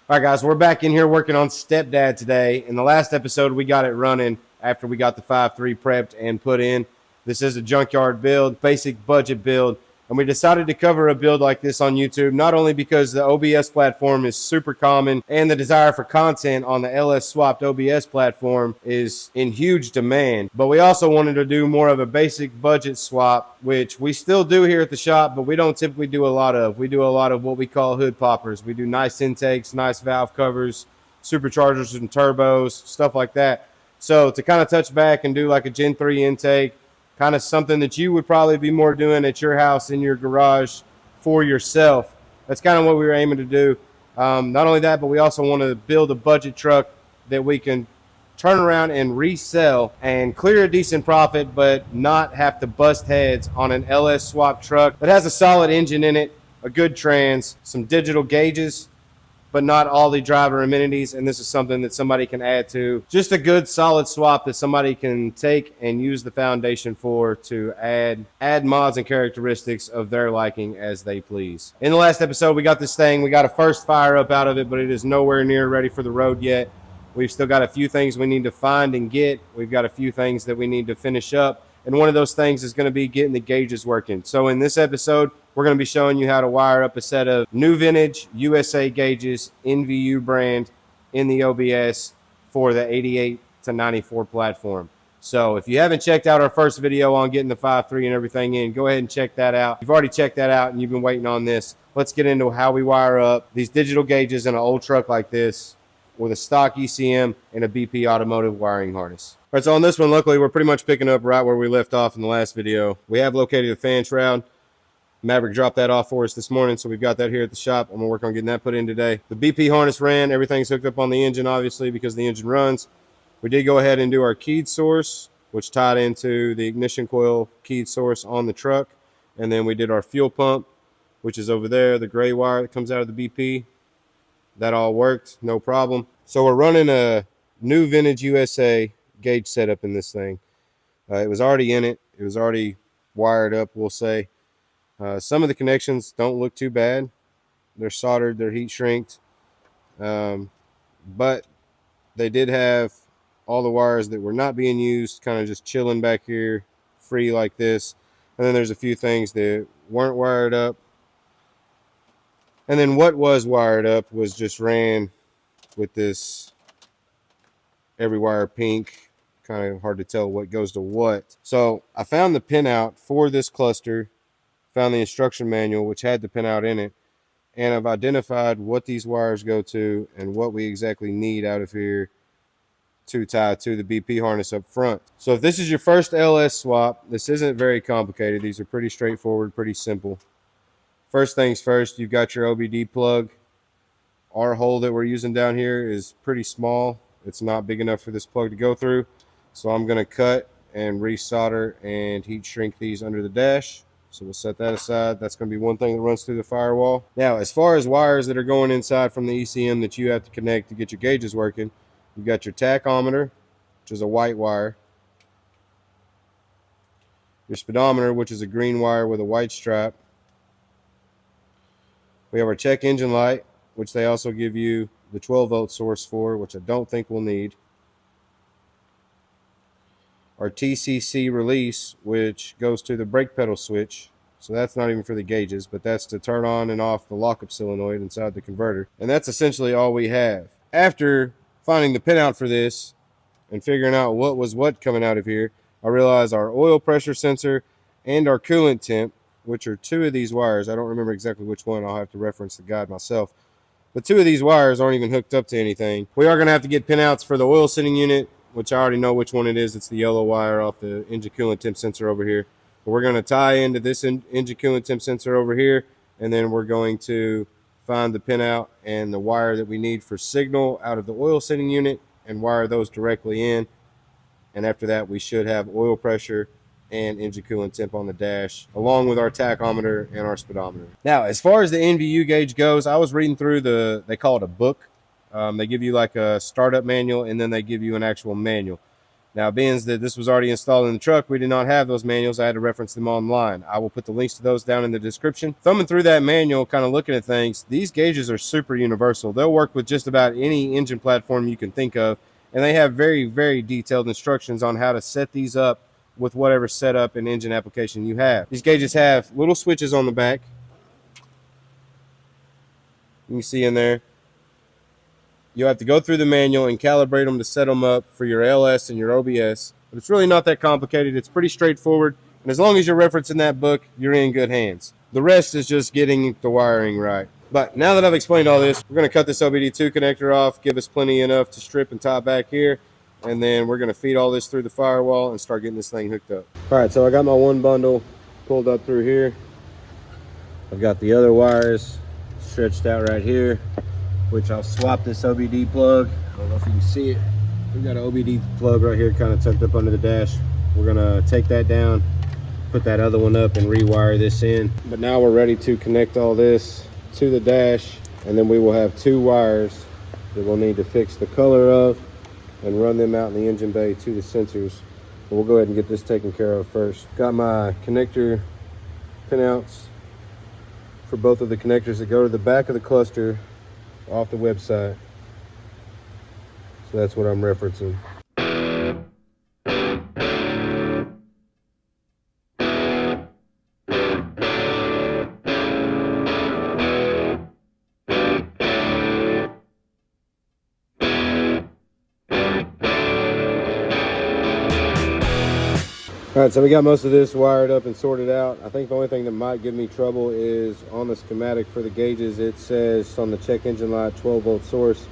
All right, guys, we're back in here working on Stepdad today. In the last episode, we got it running after we got the 5.3 prepped and put in. This is a junkyard build, basic budget build, and we decided to cover a build like this on YouTube, not only because the OBS platform is super common and the desire for content on the LS swapped OBS platform is in huge demand, but we also wanted to do more of a basic budget swap, which we still do here at the shop, but we don't typically do a lot of. We do a lot of what we call hood poppers. We do nice intakes, nice valve covers, superchargers and turbos, stuff like that. So to kind of touch back and do like a Gen 3 intake, kind of something that you would probably be more doing at your house in your garage for yourself. That's kind of what we were aiming to do. Not only that, but we also want to build a budget truck that we can turn around and resell and clear a decent profit, but not have to bust heads on an LS swap truck that has a solid engine in it, a good trans, some digital gauges, but not all the driver amenities. And this is something that somebody can add to. Just a good solid swap that somebody can take and use the foundation for to add mods and characteristics of their liking as they please. In the last episode, we got this thing. We got a first fire up out of it, but it is nowhere near ready for the road yet. We've still got a few things we need to find and get. We've got a few things that we need to finish up. And one of those things is going to be getting the gauges working. So in this episode, we're going to be showing you how to wire up a set of new vintage USA gauges, NVU brand, in the OBS for the 88 to 94 platform. So if you haven't checked out our first video on getting the 5.3 and everything in, go ahead and check that out. If you've already checked that out and you've been waiting on this, let's get into how we wire up these digital gauges in an old truck like this with a stock ECM and a BP Automotive wiring harness. All right, so on this one, luckily, we're pretty much picking up right where we left off in the last video. We have located a fan shroud. Maverick dropped that off for us this morning, so we've got that here at the shop. I'm going to work on getting that put in today. The BP harness ran. Everything's hooked up on the engine, obviously, because the engine runs. We did go ahead and do our keyed source, which tied into the ignition coil keyed source on the truck. And then we did our fuel pump, which is over there, the gray wire that comes out of the BP. That all worked, no problem. So we're running a new vintage USA gauge setup in this thing. It was already in it. It was already wired up, we'll say. Some of the connections don't look too bad. They're soldered, they're heat shrinked. But they did have all the wires that were not being used, kind of just chilling back here, free like this. And then there's a few things that weren't wired up. And then what was wired up was just ran with this every wire pink. Kind of hard to tell what goes to what. So I found the pinout for this cluster, found the instruction manual, which had the pinout in it, and I've identified what these wires go to and what we exactly need out of here to tie to the BP harness up front. So if this is your first LS swap, this isn't very complicated. These are pretty straightforward, pretty simple. First things first, you've got your OBD plug. Our hole that we're using down here is pretty small. It's not big enough for this plug to go through. So I'm going to cut and resolder and heat shrink these under the dash. So we'll set that aside. That's going to be one thing that runs through the firewall. Now, as far as wires that are going inside from the ECM that you have to connect to get your gauges working, you've got your tachometer, which is a white wire. Your speedometer, which is a green wire with a white stripe. We have our check engine light, which they also give you the 12-volt source for, which I don't think we'll need. Our TCC release, which goes to the brake pedal switch. So that's not even for the gauges, but that's to turn on and off the lockup solenoid inside the converter. And that's essentially all we have. After finding the pinout for this and figuring out what was what coming out of here, I realized our oil pressure sensor and our coolant temp, which are two of these wires. I don't remember exactly which one. I'll have to reference the guide myself. But two of these wires aren't even hooked up to anything. We are going to have to get pinouts for the oil sitting unit, which I already know which one it is. It's the yellow wire off the engine coolant temp sensor over here. But we're going to tie into this engine coolant temp sensor over here, and then we're going to find the pinout and the wire that we need for signal out of the oil sitting unit and wire those directly in. And after that, we should have oil pressure and engine coolant temp on the dash, along with our tachometer and our speedometer. Now, as far as the NVU gauge goes, I was reading through they call it a book. They give you like a startup manual, and then they give you an actual manual. Now, being that this was already installed in the truck, we did not have those manuals. I had to reference them online. I will put the links to those down in the description. Thumbing through that manual, kind of looking at things, these gauges are super universal. They'll work with just about any engine platform you can think of, and they have very, very detailed instructions on how to set these up with whatever setup and engine application you have. These gauges have little switches on the back. You can see in there. You'll have to go through the manual and calibrate them to set them up for your LS and your OBS. But it's really not that complicated. It's pretty straightforward. And as long as you're referencing that book, you're in good hands. The rest is just getting the wiring right. But now that I've explained all this, we're going to cut this OBD2 connector off, give us plenty enough to strip and tie back here. And then we're going to feed all this through the firewall and start getting this thing hooked up. All right, so I got my one bundle pulled up through here. I've got the other wires stretched out right here, which I'll swap this OBD plug. I don't know if you can see it. We've got an OBD plug right here kind of tucked up under the dash. We're gonna take that down, put that other one up and rewire this in. But now we're ready to connect all this to the dash, and then we will have two wires that we'll need to fix the color of and run them out in the engine bay to the sensors. But we'll go ahead and get this taken care of first. Got my connector pinouts for both of the connectors that go to the back of the cluster off the website. So that's what I'm referencing. All right, so we got most of this wired up and sorted out. I think the only thing that might give me trouble is on the schematic for the gauges. It says on the check engine light 12-volt source,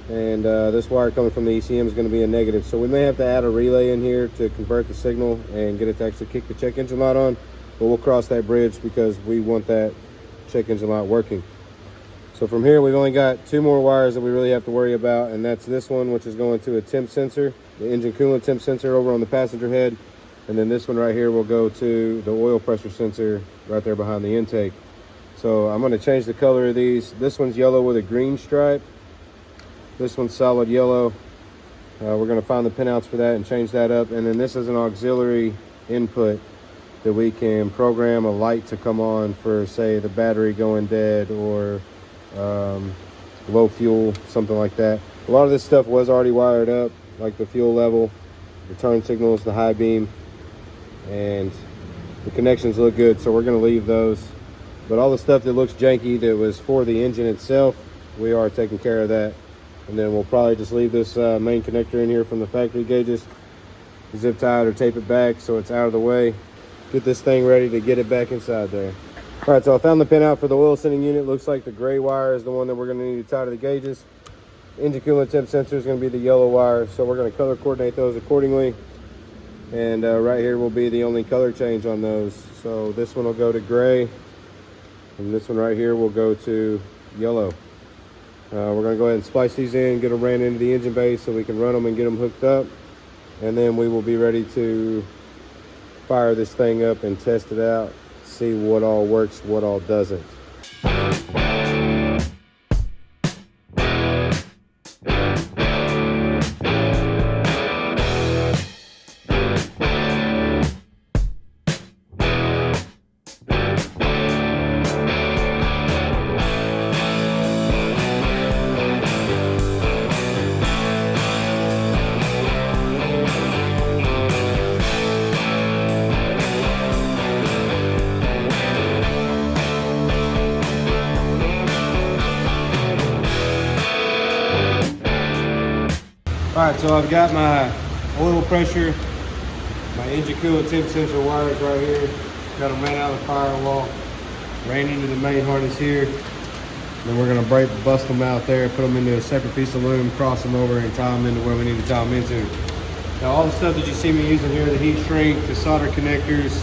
and this wire coming from the ECM is going to be a negative. So we may have to add a relay in here to convert the signal and get it to actually kick the check engine light on. But we'll cross that bridge because we want that check engine light working. So from here, we've only got two more wires that we really have to worry about, and that's this one, which is going to a temp sensor, the engine coolant temp sensor over on the passenger head. And then this one right here will go to the oil pressure sensor right there behind the intake. So I'm going to change the color of these. This one's yellow with a green stripe. This one's solid yellow. We're going to find the pinouts for that and change that up. And then this is an auxiliary input that we can program a light to come on for, say, the battery going dead or low fuel, something like that. A lot of this stuff was already wired up, like the fuel level, the turn signals, the high beam, and the connections look good, so we're going to leave those. But all the stuff that looks janky that was for the engine itself, we are taking care of that. And then we'll probably just leave this main connector in here from the factory gauges, zip tie it or tape it back so it's out of the way. Get this thing ready to get it back inside there. All right, so I found the pin out for the oil sending unit. Looks like the gray wire is the one that we're going to need to tie to the gauges. Engine coolant temp sensor is going to be the yellow wire, so we're going to color coordinate those accordingly. And right here will be the only color change on those. So this one will go to gray, and this one right here will go to yellow. We're going to go ahead and splice these in, get them ran into the engine bay so we can run them and get them hooked up. And then we will be ready to fire this thing up and test it out, see what all works, what all doesn't. All right, so I've got my oil pressure, my engine coolant temp sensor wires right here. Got them ran out of the firewall, ran into the main harness here. Then we're gonna bust them out there, put them into a separate piece of loom, cross them over and tie them into where we need to tie them into. Now all the stuff that you see me using here, the heat shrink, the solder connectors,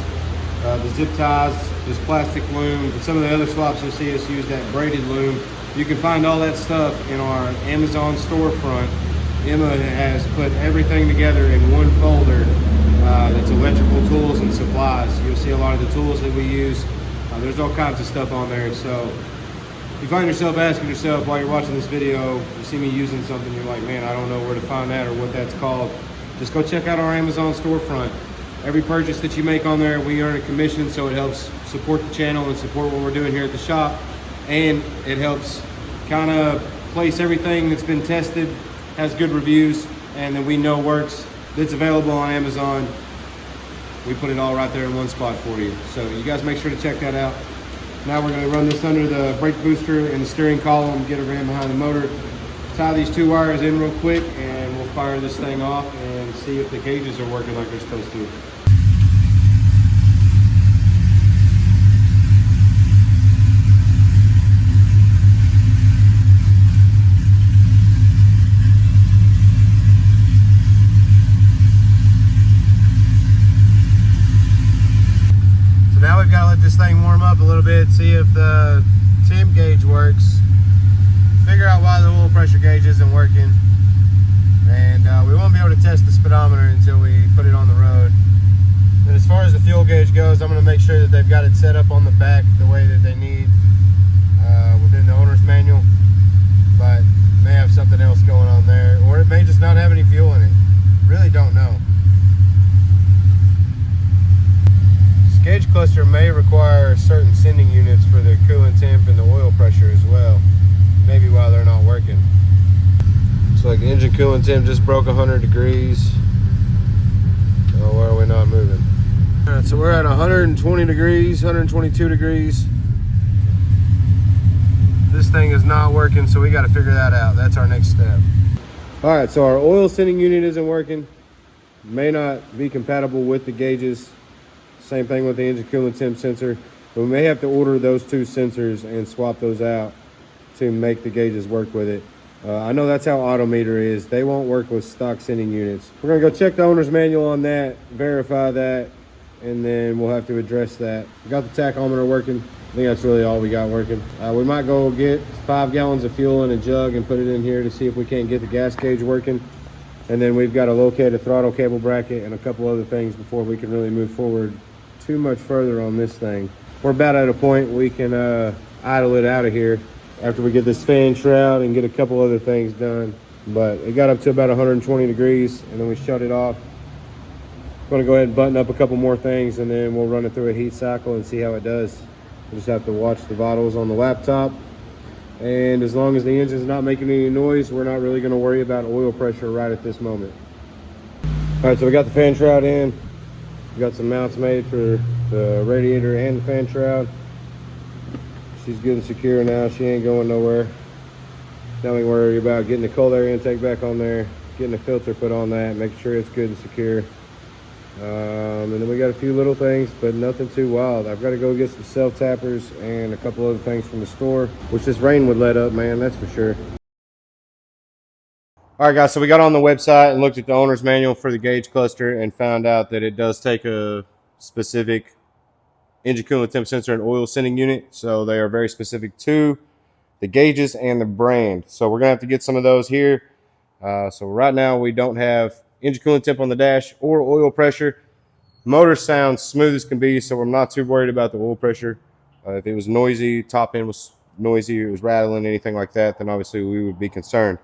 the zip ties, this plastic loom, and some of the other swaps you'll see us use that braided loom. You can find all that stuff in our Amazon storefront. Emma has put everything together in one folder that's electrical tools and supplies. You'll see a lot of the tools that we use. There's all kinds of stuff on there. So if you find yourself asking yourself while you're watching this video, you see me using something, you're like, man, I don't know where to find that or what that's called, just go check out our Amazon storefront. Every purchase that you make on there, we earn a commission, so it helps support the channel and support what we're doing here at the shop. And it helps kind of place everything that's been tested, has good reviews, and that we know works, that's available on Amazon. We put it all right there in one spot for you. So you guys make sure to check that out. Now we're going to run this under the brake booster and the steering column, get it ran behind the motor, tie these two wires in real quick, and we'll fire this thing off and see if the gauges are working like they're supposed to. Now we've got to let this thing warm up a little bit, see if the temp gauge works, figure out why the oil pressure gauge isn't working, and we won't be able to test the speedometer until we put it on the road. And as far as the fuel gauge goes, I'm going to make sure that they've got it set up on the back the way that they need within the owner's manual, but it may have something else going on there, or it may just not have any fuel in it. Really don't know. Gauge cluster may require certain sending units for the coolant temp and the oil pressure as well. Maybe why they're not working. Looks like the engine coolant temp just broke 100 degrees. Oh, why are we not moving? Alright, so we're at 120 degrees, 122 degrees. This thing is not working, so we got to figure that out. That's our next step. Alright, so our oil sending unit isn't working. May not be compatible with the gauges. Same thing with the engine coolant temp sensor. But we may have to order those two sensors and swap those out to make the gauges work with it. I know that's how Automotive is. They won't work with stock sending units. We're gonna go check the owner's manual on that, verify that, and then we'll have to address that. We got the tachometer working. I think that's really all we got working. We might go get 5 gallons of fuel in a jug and put it in here to see if we can't get the gas gauge working. And then we've got to locate a throttle cable bracket and a couple other things before we can really move forward too much further on this thing. We're about at a point we can idle it out of here after we get this fan shroud and get a couple other things done. But it got up to about 120 degrees and then we shut it off. I'm gonna go ahead and button up a couple more things and then we'll run it through a heat cycle and see how it does. We'll just have to watch the vitals on the laptop, and as long as the engine's not making any noise, we're not really gonna worry about oil pressure right at this moment. All right, so we got the fan shroud in. We got some mounts made for the radiator and the fan shroud. She's good and secure now. She ain't going nowhere. Now we worry about getting the cold air intake back on there, getting the filter put on that, making sure it's good and secure. And then we got a few little things, but nothing too wild. I've got to go get some self-tappers and a couple other things from the store, which this rain would let up, man, that's for sure. All right, guys, so we got on the website and looked at the owner's manual for the gauge cluster and found out that it does take a specific engine coolant temp sensor and oil sending unit. So they are very specific to the gauges and the brand. So we're going to have to get some of those here. So right now we don't have engine coolant temp on the dash or oil pressure. Motor sounds smooth as can be, so I'm not too worried about the oil pressure. If it was noisy, top end was noisy, it was rattling, anything like that, then obviously we would be concerned.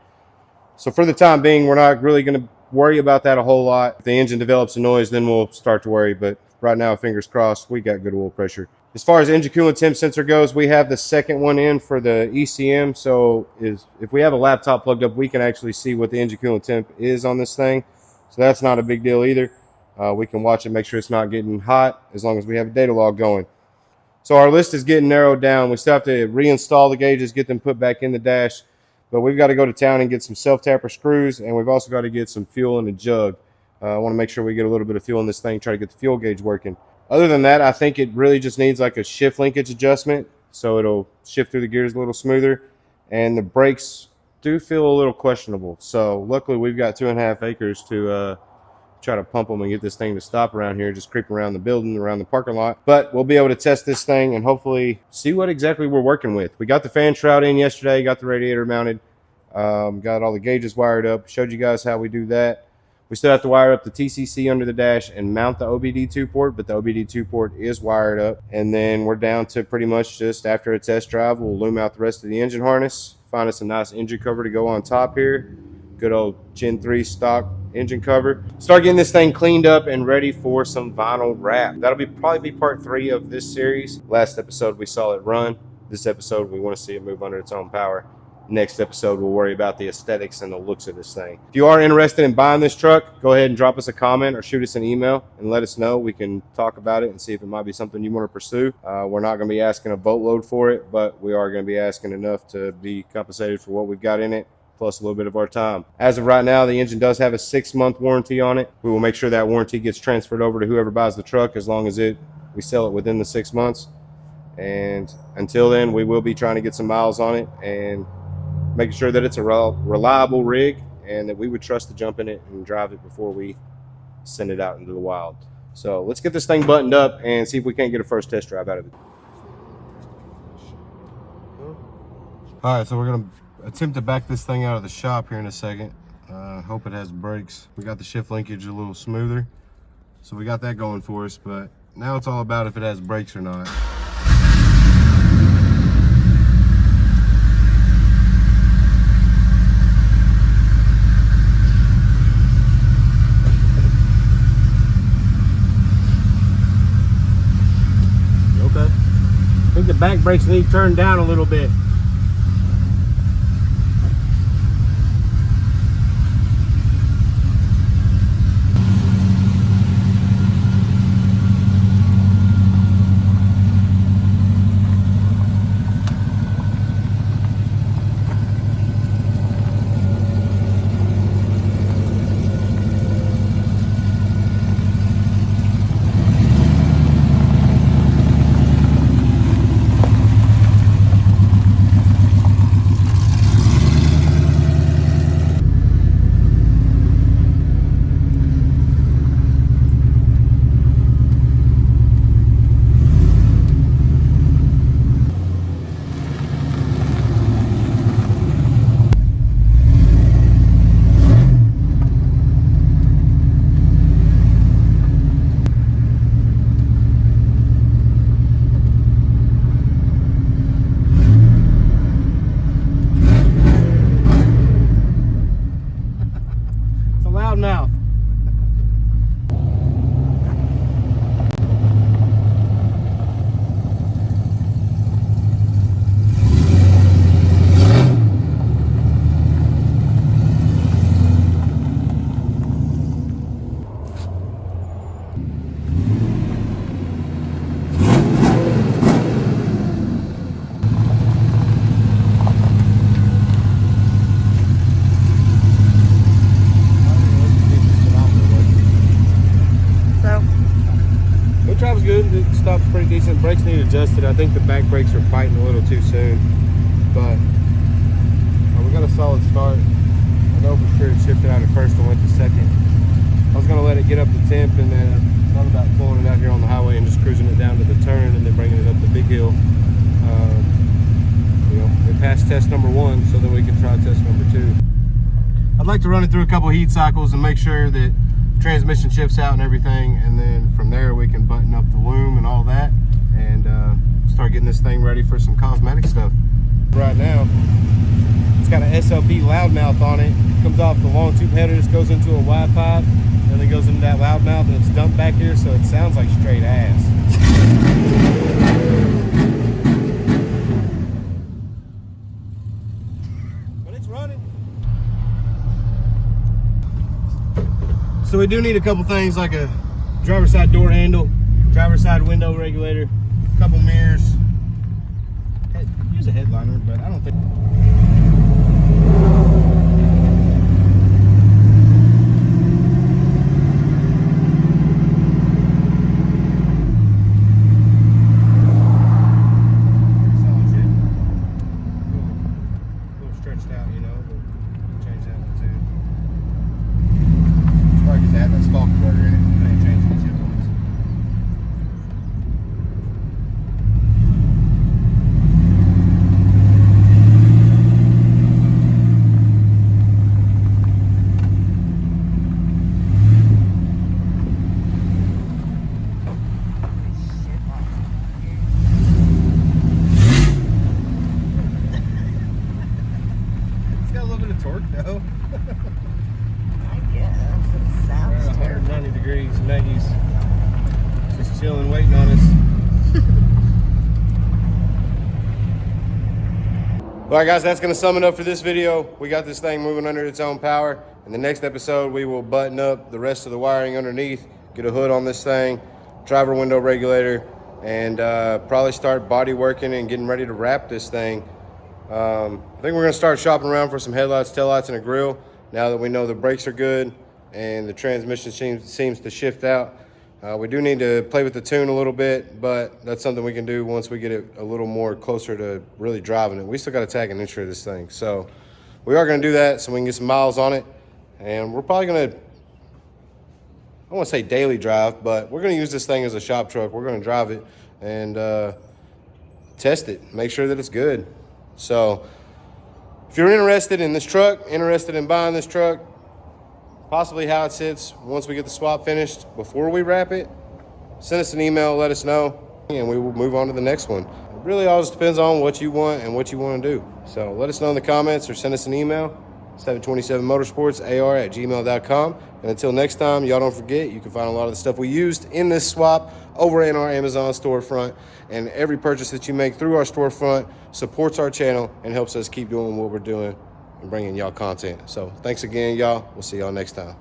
So for the time being, we're not really going to worry about that a whole lot. If the engine develops a noise, then we'll start to worry. But right now, fingers crossed, we got good oil pressure. As far as engine coolant temp sensor goes, we have the second one in for the ECM. So if we have a laptop plugged up, we can actually see what the engine coolant temp is on this thing. So that's not a big deal either. We can watch it, make sure it's not getting hot, as long as we have a data log going. So our list is getting narrowed down. We still have to reinstall the gauges, get them put back in the dash. But we've got to go to town and get some self-tapper screws, and we've also got to get some fuel in a jug. I want to make sure we get a little bit of fuel in this thing, try to get the fuel gauge working. Other than that, I think it really just needs like a shift linkage adjustment, so it'll shift through the gears a little smoother. And the brakes do feel a little questionable. So luckily we've got 2.5 acres to try to pump them and get this thing to stop around here, just creep around the building, around the parking lot. But we'll be able to test this thing and hopefully see what exactly we're working with. We got the fan shroud in yesterday, got the radiator mounted, got all the gauges wired up, showed you guys how we do that. We still have to wire up the TCC under the dash and mount the OBD2 port, but the OBD2 port is wired up. And then we're down to pretty much just after a test drive, we'll loom out the rest of the engine harness, find us a nice engine cover to go on top here. Good old Gen 3 stock engine cover. Start getting this thing cleaned up and ready for some vinyl wrap. That'll probably be part 3 of this series. Last episode we saw it run. This episode we want to see it move under its own power. Next episode we'll worry about the aesthetics and the looks of this thing. If you are interested in buying this truck, go ahead and drop us a comment or shoot us an email and let us know. We can talk about it and see if it might be something you want to pursue. We're not going to be asking a boatload for it, but we are going to be asking enough to be compensated for what we've got in it, plus a little bit of our time. As of right now, the engine does have a 6-month warranty on it. We will make sure that warranty gets transferred over to whoever buys the truck as long as we sell it within the 6 months. And until then, we will be trying to get some miles on it and making sure that it's a reliable rig and that we would trust to jump in it and drive it before we send it out into the wild. So let's get this thing buttoned up and see if we can't get a first test drive out of it. All right, so we're gonna attempt to back this thing out of the shop here in a second. Hope it has brakes. We got the shift linkage a little smoother, so we got that going for us, but now it's all about if it has brakes or not. I think the back brakes need turned down a little bit. Mouth. Good. It stops pretty decent. Brakes need adjusted. I think the back brakes are biting a little too soon, but we got a solid start. I know for sure it shifted out at first and went to second. I was going to let it get up to temp, and then I thought about pulling it out here on the highway and just cruising it down to the turn and then bringing it up the big hill. You know, we passed test number 1, so then we can try test number 2. I'd like to run it through a couple heat cycles and make sure that transmission shifts out and everything, and then from there we can button up the loom and all that and start getting this thing ready for some cosmetic stuff. Right now it's got an SLP loudmouth on it. It comes off the long tube headers, goes into a wide pipe, and then goes into that loudmouth, and it's dumped back here, so it sounds like straight ass. But it's running. So we do need a couple things like a driver's side door handle, driver's side window regulator, a couple mirrors. Use a headliner, but I don't think. torque though. I guess. 190 degrees. Maggie's just chilling, waiting on us. All right, guys, that's going to sum it up for this video. We got this thing moving under its own power. In the next episode, we will button up the rest of the wiring underneath, get a hood on this thing, driver window regulator, and probably start body working and getting ready to wrap this thing. I think we're going to start shopping around for some headlights, taillights, and a grill now that we know the brakes are good and the transmission seems to shift out. We do need to play with the tune a little bit, but that's something we can do once we get it a little more closer to really driving it. We still got to tag an inch of this thing. So we are going to do that so we can get some miles on it. And we're probably going to, I don't want to say daily drive, but we're going to use this thing as a shop truck. We're going to drive it and test it, make sure that it's good. So if you're interested in this truck, interested in buying this truck, possibly how it sits once we get the swap finished before we wrap it, send us an email, let us know, and we will move on to the next one. It really all just depends on what you want and what you want to do. So let us know in the comments or send us an email, 727motorsportsar@gmail.com. And until next time, y'all don't forget, you can find a lot of the stuff we used in this swap over in our Amazon storefront. And every purchase that you make through our storefront supports our channel and helps us keep doing what we're doing and bringing y'all content. So thanks again, y'all. We'll see y'all next time.